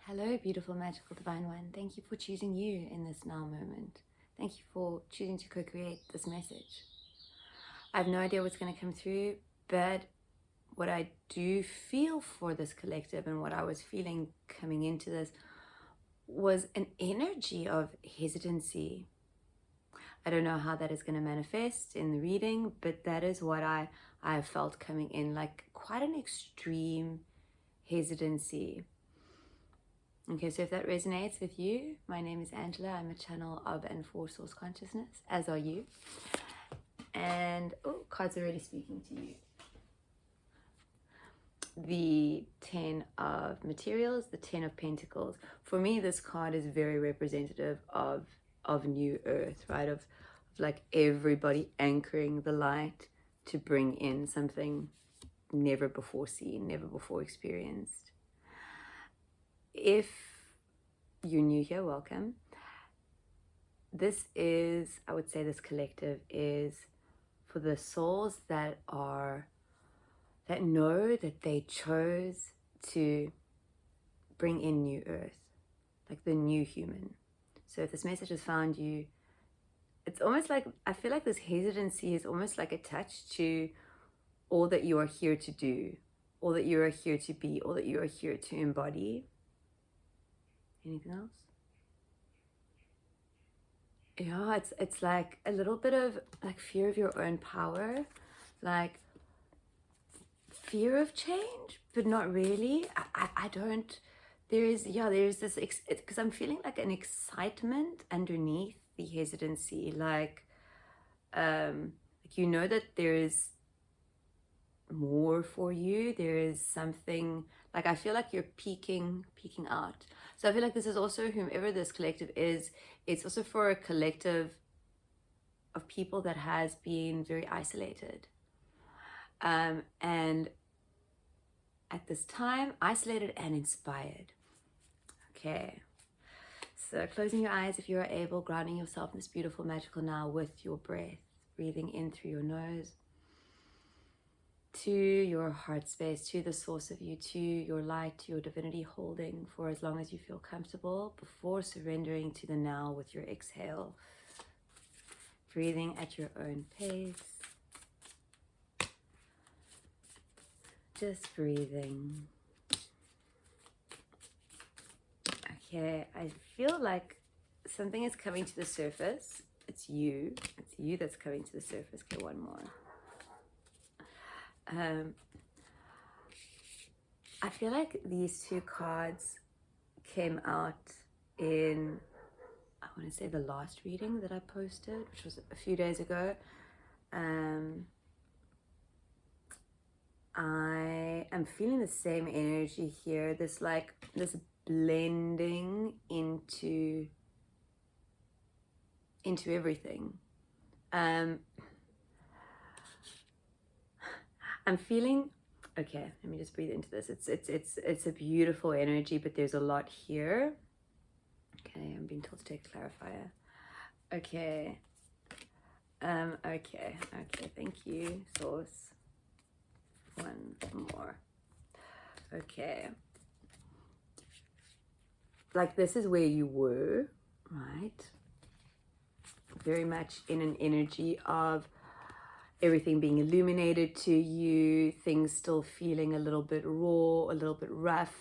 Hello, beautiful, magical, divine one. Thank you for choosing you in this now moment. Thank you for choosing to co-create this message. I have no idea what's going to come through, but what I do feel for this collective and what I was feeling coming into this was an energy of hesitancy. I don't know how that is going to manifest in the reading, but that is what I have felt coming in, like quite an extreme hesitancy. Okay, so if that resonates with you, my name is Angela. I'm a channel of and for Source Consciousness, as are you. And, oh, cards are already speaking to you. The 10 of materials, the 10 of pentacles. For me, this card is very representative of new earth, right? Of like everybody anchoring the light to bring in something never before seen, never before experienced. If you're new here, welcome. This is, I would say this collective is for the souls that know that they chose to bring in new earth, like the new human. So if this message has found you, it's almost like, I feel like this hesitancy is almost like attached to all that you are here to do, all that you are here to be, all that you are here to embody. Anything else? Yeah, it's like a little bit of like fear of your own power, like fear of change, but not really. I don't, there's this, because I'm feeling like an excitement underneath the hesitancy, like you know that there is more for you. There is something, like I feel like you're peeking out. So I feel like this is also, whomever this collective is, it's also for a collective of people that has been very isolated, and at this time isolated and inspired. Okay, so closing your eyes if you are able, grounding yourself in this beautiful magical now with your breath, breathing in through your nose to your heart space, to the source of you, to your light, to your divinity, holding for as long as you feel comfortable before surrendering to the now with your exhale. Breathing at your own pace. Just breathing. Okay, I feel like something is coming to the surface. It's you. It's you that's coming to the surface. Okay, one more. I feel like these two cards came out in, I want to say, the last reading that I posted, which was a few days ago. I am feeling the same energy here, this blending into everything. I'm feeling, okay, let me just breathe into this. It's a beautiful energy, but there's a lot here. Okay, I'm being told to take a clarifier. Okay. Okay, thank you, source. One more. Okay. Like this is where you were, right? Very much in an energy of everything being illuminated to you, things still feeling a little bit raw, a little bit rough,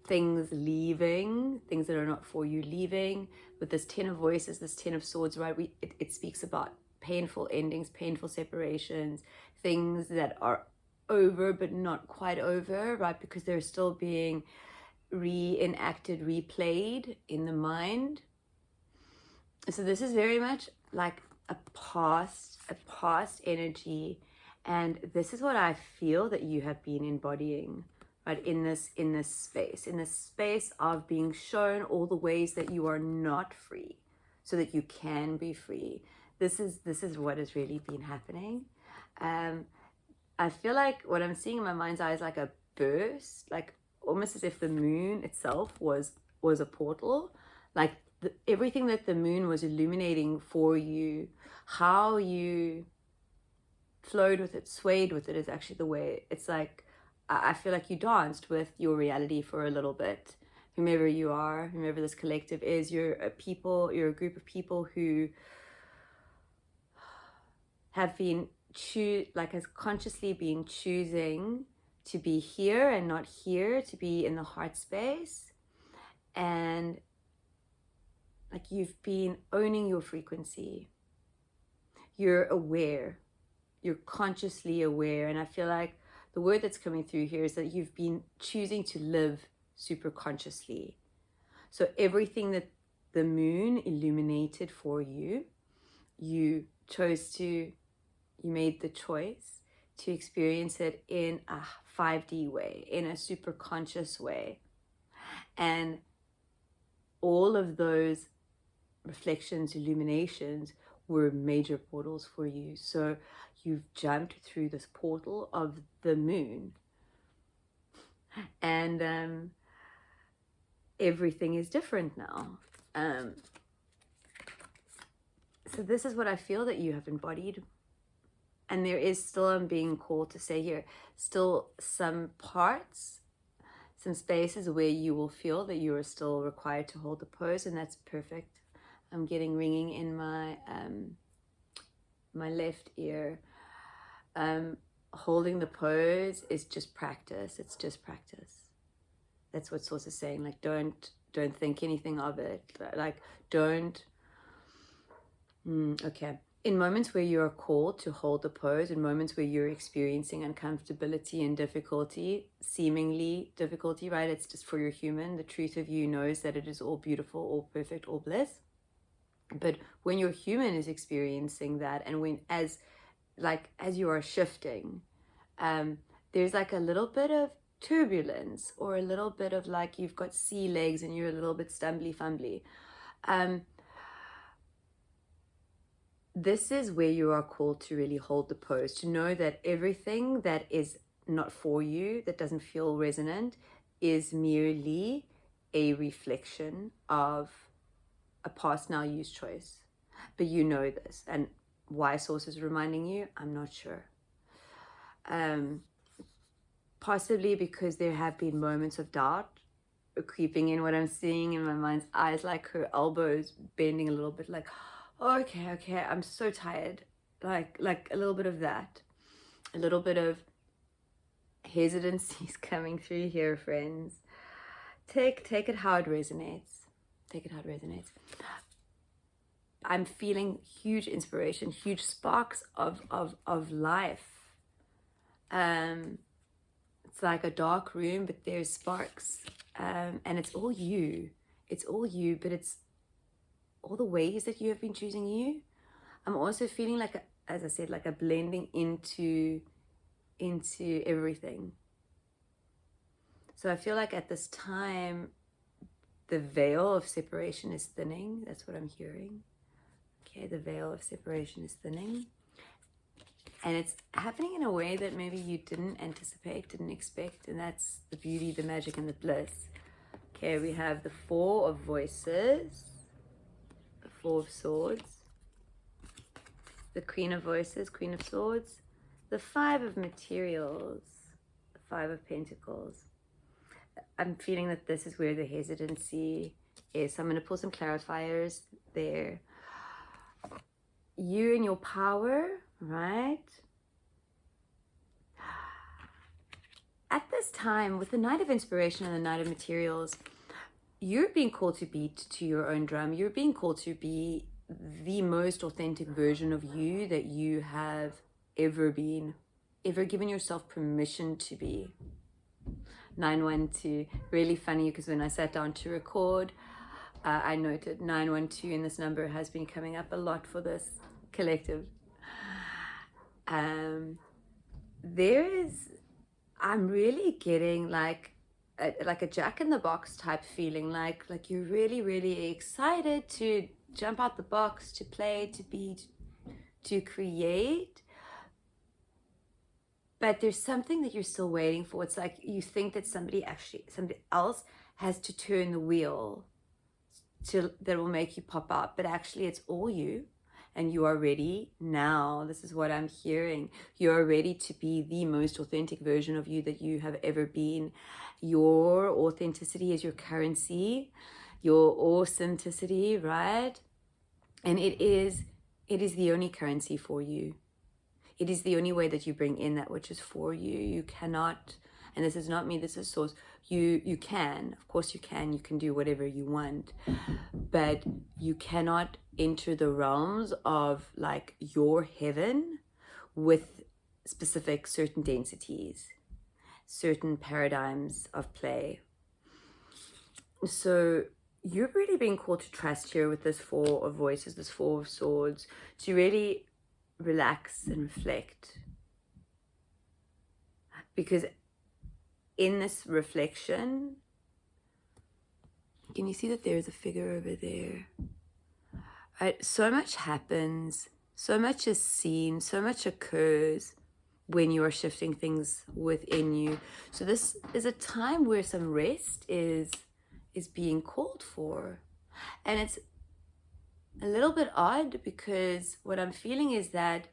things leaving, things that are not for you leaving. With this 10 of voices, this 10 of swords, right? It speaks about painful endings, painful separations, things that are over but not quite over, right? Because they're still being reenacted, replayed in the mind. So this is very much like a past energy, and this is what I feel that you have been embodying, right? In this space of being shown all the ways that you are not free, so that you can be free. This is what has really been happening. I feel like what I'm seeing in my mind's eye is like a burst, like almost as if the moon itself was a portal, like everything that the moon was illuminating for you, how you flowed with it, swayed with it, is actually the way. It's like I feel like you danced with your reality for a little bit. Whomever you are, whomever this collective is, you're a group of people who have been has consciously been choosing to be here and not here, to be in the heart space. And like you've been owning your frequency. You're aware. You're consciously aware. And I feel like the word that's coming through here is that you've been choosing to live super consciously. So everything that the moon illuminated for you, you made the choice to experience it in a 5D way, in a super conscious way. And all of those reflections, illuminations were major portals for you. So you've jumped through this portal of the moon. And everything is different now. So this is what I feel that you have embodied. And there is still, I'm being called to say here, still some parts, some spaces where you will feel that you are still required to hold the pose, and that's perfect. I'm getting ringing in my my left ear. Holding the pose is just practice. It's just practice. That's what Source is saying. Like, don't think anything of it. Like, don't. Okay. In moments where you are called to hold the pose, in moments where you're experiencing uncomfortability and difficulty, seemingly difficulty, right? It's just for your human. The truth of you knows that it is all beautiful, all perfect, all bliss. But when your human is experiencing that, and when as you are shifting, there's like a little bit of turbulence, or a little bit of like you've got sea legs and you're a little bit stumbly fumbly. This is where you are called to really hold the pose, to know that everything that is not for you, that doesn't feel resonant, is merely a reflection of a past now used choice. But you know this, and why Source is reminding you, I'm not sure. Possibly because there have been moments of doubt creeping in. What I'm seeing in my mind's eyes, like her elbows bending a little bit, like, okay, I'm so tired. Like a little bit of that. A little bit of hesitancy is coming through here, friends. Take it how it resonates. Take it how it resonates. I'm feeling huge inspiration, huge sparks of life. It's like a dark room, but there's sparks. And it's all you. It's all you, but it's all the ways that you have been choosing you. I'm also feeling like, as I said, like a blending into everything. So I feel like at this time, the veil of separation is thinning. That's what I'm hearing. Okay, the veil of separation is thinning. And it's happening in a way that maybe you didn't anticipate, didn't expect. And that's the beauty, the magic, and the bliss. Okay, we have the Four of Voices, the Four of Swords, the Queen of Voices, Queen of Swords, the Five of Materials, the Five of Pentacles. I'm feeling that this is where the hesitancy is. So I'm going to pull some clarifiers there. You in your power, right? At this time, with the Knight of Inspiration and the Knight of Materials, you're being called to beat to your own drum. You're being called to be the most authentic version of you that you have ever been, ever given yourself permission to be. 912, really funny, because when I sat down to record, I noted 912, and this number has been coming up a lot for this collective. I'm really getting like a Jack in the Box type feeling, like you're really, really excited to jump out the box, to play, to be, to create. But there's something that you're still waiting for. It's like you think that somebody else has to turn the wheel that will make you pop out, but actually it's all you. and you are ready now. This is what I'm hearing. You are ready to be the most authentic version of you that you have ever been. Your authenticity is your currency, your authenticity, right? And it is the only currency for you. It is the only way that you bring in that which is for you. You cannot, and this is not me, this is source. You can, of course you can do whatever you want, but you cannot enter the realms of like your heaven with specific certain densities, certain paradigms of play. So you're really being called to trust here with this Four of Voices, this Four of Swords, to really relax and reflect. Because in this reflection, can you see that there's a figure over there? Right? So much happens, so much is seen, so much occurs when you are shifting things within you. So this is a time where some rest is being called for. And it's a little bit odd because what I'm feeling is that,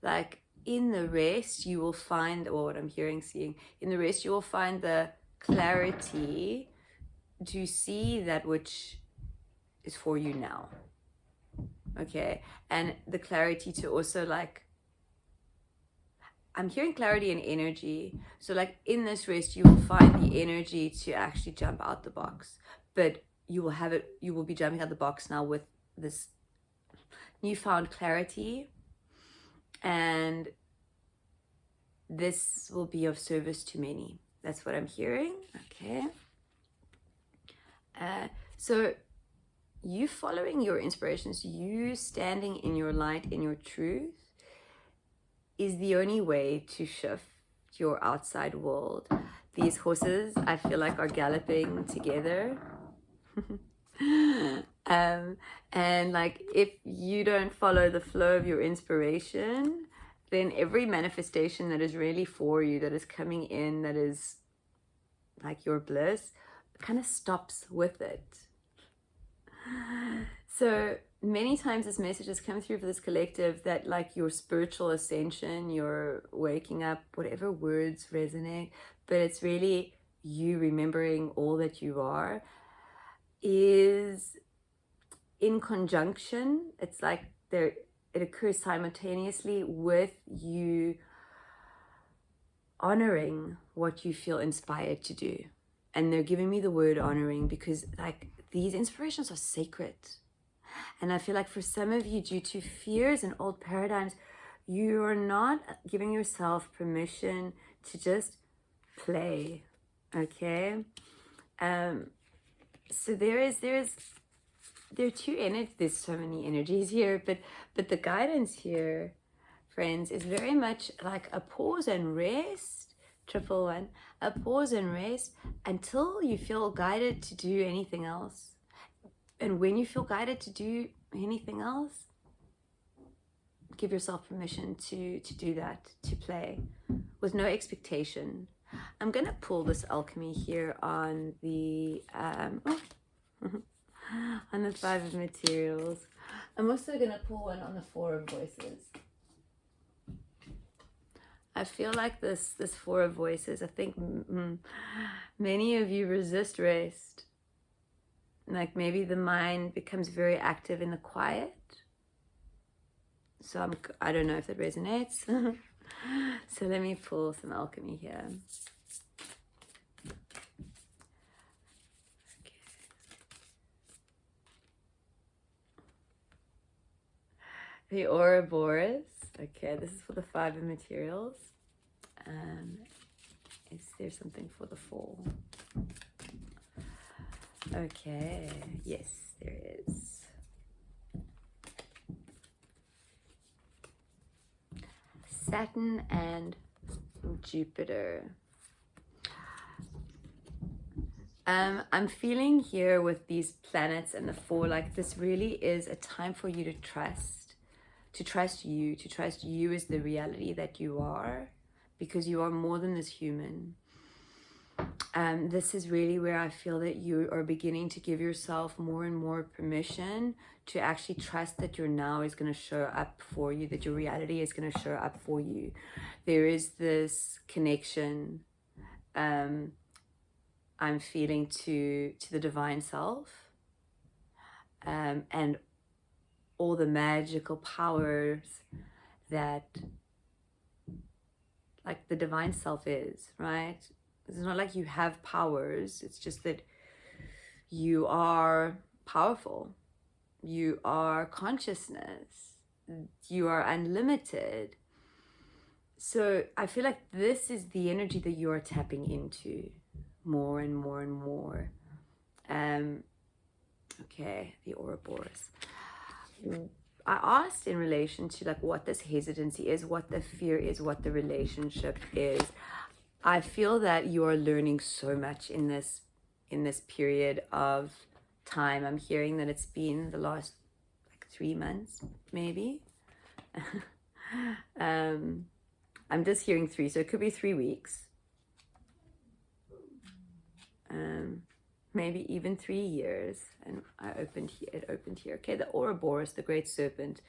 like, in the rest you will find, or what I'm hearing, seeing, in the rest you will find the clarity to see that which is for you now. Okay, and the clarity to also, like, I'm hearing clarity and energy. So like in this rest, you will find the energy to actually jump out the box, but you will be jumping out the box now with this newfound clarity, and this will be of service to many. That's what I'm hearing. Okay. So you following your inspirations, you standing in your light, in your truth, is the only way to shift your outside world. These horses, I feel like, are galloping together. And like, if you don't follow the flow of your inspiration, then every manifestation that is really for you, that is coming in, that is like your bliss, kind of stops with it. So many times this message has come through for this collective that, like, your spiritual ascension, your waking up, whatever words resonate, but it's really you remembering all that you are, is in conjunction. It's like it occurs simultaneously with you honoring what you feel inspired to do. And they're giving me the word honoring because, like, these inspirations are sacred. And I feel like for some of you, due to fears and old paradigms, you are not giving yourself permission to just play. Okay. So there are two energies. There's so many energies here, but the guidance here, friends, is very much like a pause and rest. 111, a pause and rest until you feel guided to do anything else. And when you feel guided to do anything else, give yourself permission to do that, to play with no expectation. I'm going to pull this alchemy here on the on the 5 of materials. I'm also going to pull one on the 4 of voices. I feel like this 4 of voices, I think many of you resist rest. Like, maybe the mind becomes very active in the quiet. So I don't know if that resonates. So let me pull some alchemy here. Okay. The Ouroboros. Okay, this is for the 5 of materials. Is there something for the 4? Okay, yes, there is. Saturn and Jupiter. I'm feeling here with these planets and the 4, like, this really is a time for you to trust you as the reality that you are, because you are more than this human. This is really where I feel that you are beginning to give yourself more and more permission to actually trust that your now is going to show up for you, that your reality is going to show up for you. There is this connection I'm feeling to the divine self, and all the magical powers that like the divine self is, right? It's not like you have powers. It's just that you are powerful. You are consciousness. You are unlimited. So I feel like this is the energy that you are tapping into more and more and more. Okay, the Ouroboros. I asked in relation to like what this hesitancy is, what the fear is, what the relationship is. I feel that you are learning so much in this period of time. I'm hearing that it's been the last like 3 months, maybe. I'm just hearing 3, so it could be 3 weeks. Maybe even 3 years. And it opened here. Okay, the Ouroboros, the great serpent,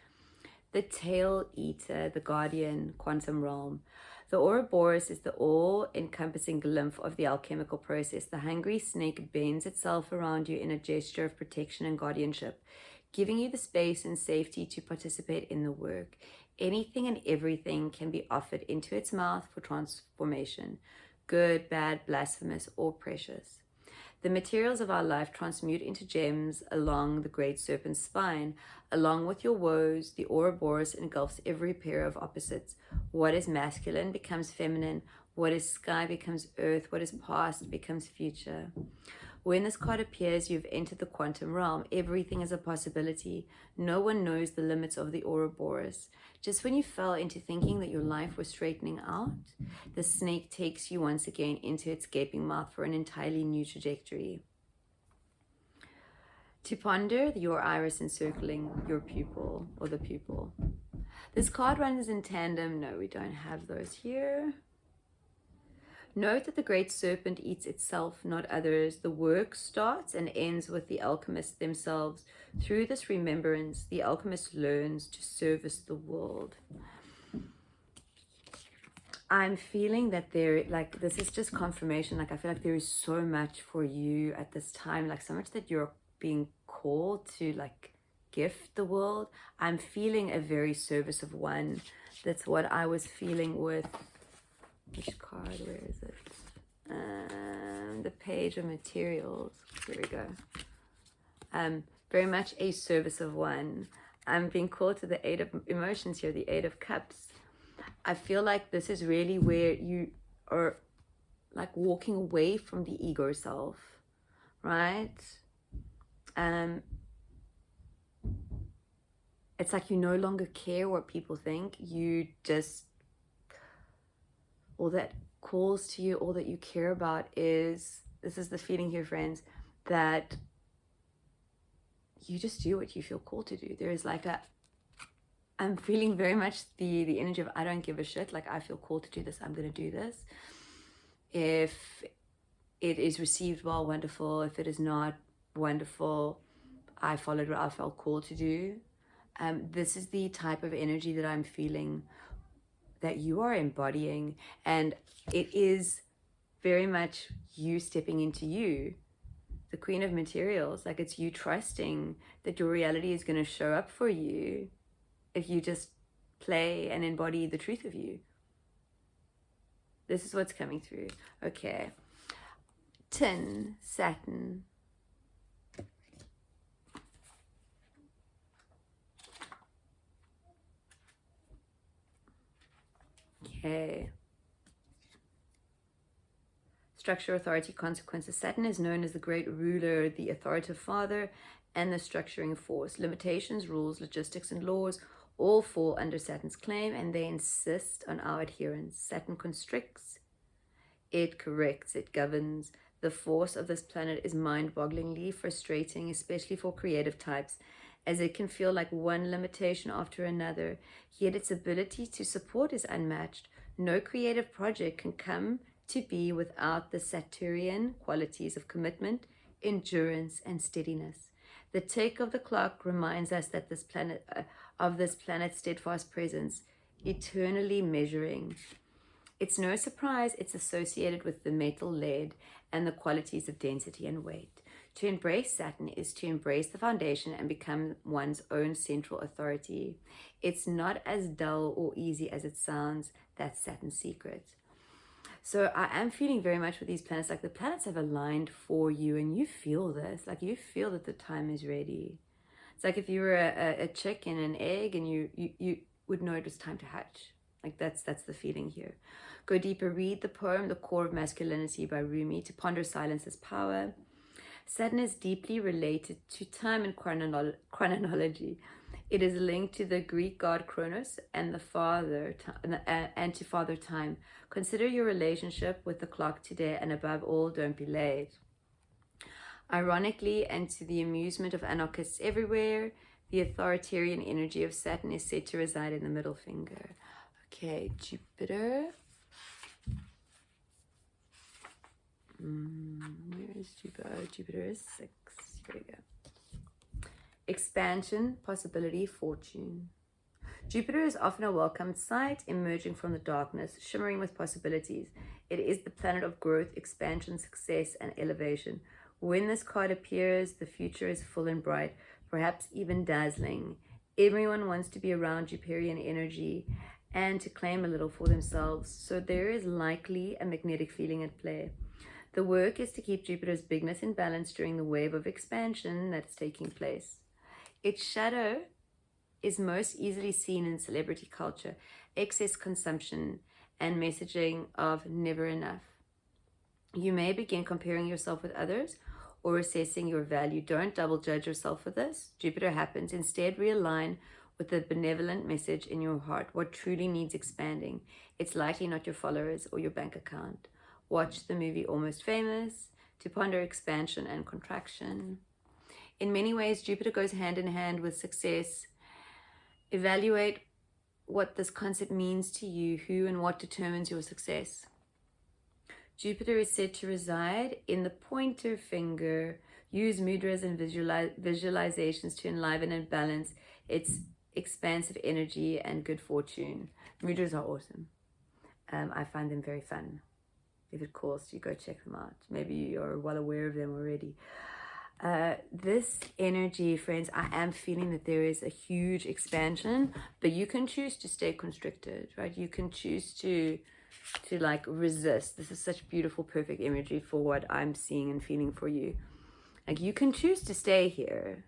the tail eater, the guardian, quantum realm. The Ouroboros is the all-encompassing glimpse of the alchemical process. The hungry snake bends itself around you in a gesture of protection and guardianship, giving you the space and safety to participate in the work. Anything and everything can be offered into its mouth for transformation, good, bad, blasphemous, or precious. The materials of our life transmute into gems along the great serpent's spine. Along with your woes, the Ouroboros engulfs every pair of opposites. What is masculine becomes feminine. What is sky becomes earth. What is past becomes future. When this card appears, you've entered the quantum realm. Everything is a possibility. No one knows the limits of the Ouroboros. Just when you fell into thinking that your life was straightening out, the snake takes you once again into its gaping mouth for an entirely new trajectory. To ponder your iris encircling your pupil or the pupil. This card runs in tandem. No, we don't have those here. Note that the great serpent eats itself, not others. The work starts and ends with the alchemists themselves. Through this remembrance, the alchemist learns to service the world. I'm feeling that this is just confirmation. Like, I feel like there is so much for you at this time, like so much that you're being called to like gift the world. I'm feeling a very service of one. That's what I was feeling with, which card, where is it? The page of materials. Here we go. Very much a service of one. I'm being called to the 8 of emotions here, the 8 of cups. I feel like this is really where you are like walking away from the ego self, right? It's like you no longer care what people think. You just, all that calls to you, all that you care about is, this is the feeling here, friends, that you just do what you feel called to do. There is like I'm feeling very much the energy of I don't give a shit. Like, I feel called to do this. I'm going to do this. If it is received well, wonderful. If it is not, wonderful. I followed what I felt called to do. This is the type of energy that I'm feeling that you are embodying, and it is very much you stepping into you, the Queen of Materials. Like, it's you trusting that your reality is going to show up for you if you just play and embody the truth of you. This is what's coming through. Okay. Tin, Saturn. Okay. Structure, authority, consequences. Saturn is known as the great ruler, the authoritative father, and the structuring force. Limitations, rules, logistics, and laws all fall under Saturn's claim, and they insist on our adherence. Saturn constricts, it corrects, it governs. The force of this planet is mind-bogglingly frustrating, especially for creative types, as it can feel like one limitation after another, yet its ability to support is unmatched. No creative project can come to be without the Saturnian qualities of commitment, endurance, and steadiness. The tick of the clock reminds us that this planet, of this planet's steadfast presence, eternally measuring. It's no surprise it's associated with the metal lead and the qualities of density and weight. To embrace Saturn is to embrace the foundation and become one's own central authority. It's not as dull or easy as it sounds. That's Saturn's secret. So I am feeling very much with these planets, like the planets have aligned for you, and you feel this, like you feel that the time is ready. It's like if you were a chick in an egg and you would know it was time to hatch. Like that's the feeling here. Go deeper, read the poem, The Core of Masculinity by Rumi, to ponder silence as power. Saturn is deeply related to time and chronology. It is linked to the Greek god Kronos and to Father Time. Consider your relationship with the clock today, and above all, don't be late. Ironically, and to the amusement of anarchists everywhere, the authoritarian energy of Saturn is said to reside in the middle finger. Okay, Jupiter. Where is Jupiter? Jupiter is 6. Here we go. Expansion, possibility, fortune. Jupiter is often a welcomed sight, emerging from the darkness, shimmering with possibilities. It is the planet of growth, expansion, success, and elevation. When this card appears, the future is full and bright, perhaps even dazzling. Everyone wants to be around Jupiterian energy and to claim a little for themselves, so there is likely a magnetic feeling at play. The work is to keep Jupiter's bigness in balance during the wave of expansion that's taking place. Its shadow is most easily seen in celebrity culture, excess consumption, and messaging of never enough. You may begin comparing yourself with others or assessing your value. Don't double judge yourself for this. Jupiter happens. Instead, realign with the benevolent message in your heart. What truly needs expanding? It's likely not your followers or your bank account. Watch the movie Almost Famous to ponder expansion and contraction. In many ways, Jupiter goes hand in hand with success. Evaluate what this concept means to you, who and what determines your success. Jupiter is said to reside in the pointer finger. Use mudras and visualizations to enliven and balance its expansive energy and good fortune. Mudras are awesome. I find them very fun. If it calls you, go check them out. Maybe you're well aware of them already. This energy, friends, I am feeling that there is a huge expansion, but you can choose to stay constricted, right? You can choose to like resist. This is such beautiful, perfect imagery for what I'm seeing and feeling for you. Like you can choose to stay here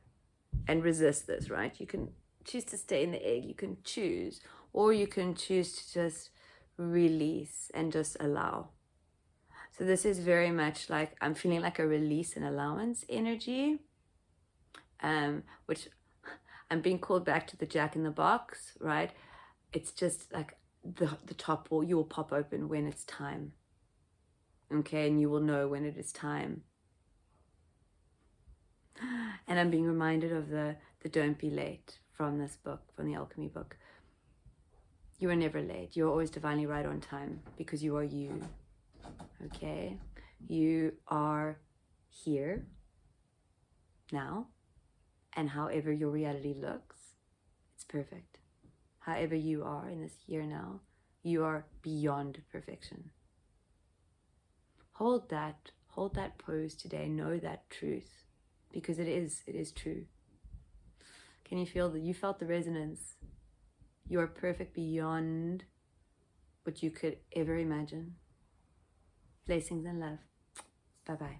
and resist this, right? You can choose to stay in the egg. You can choose, or you can choose to just release and just allow. So this is very much like, I'm feeling like a release and allowance energy, which I'm being called back to the Jack in the Box, right? It's just like the top will, you will pop open when it's time. Okay, and you will know when it is time. And I'm being reminded of the don't be late from this book, from the alchemy book. You are never late. You are always divinely right on time because you are you. Okay, you are here now, and however your reality looks, it's perfect. However you are in this here now, you are beyond perfection. Hold that pose today. Know that truth, because it is true. Can you feel that? You felt the resonance. You are perfect beyond what you could ever imagine. Blessings and love. Bye-bye.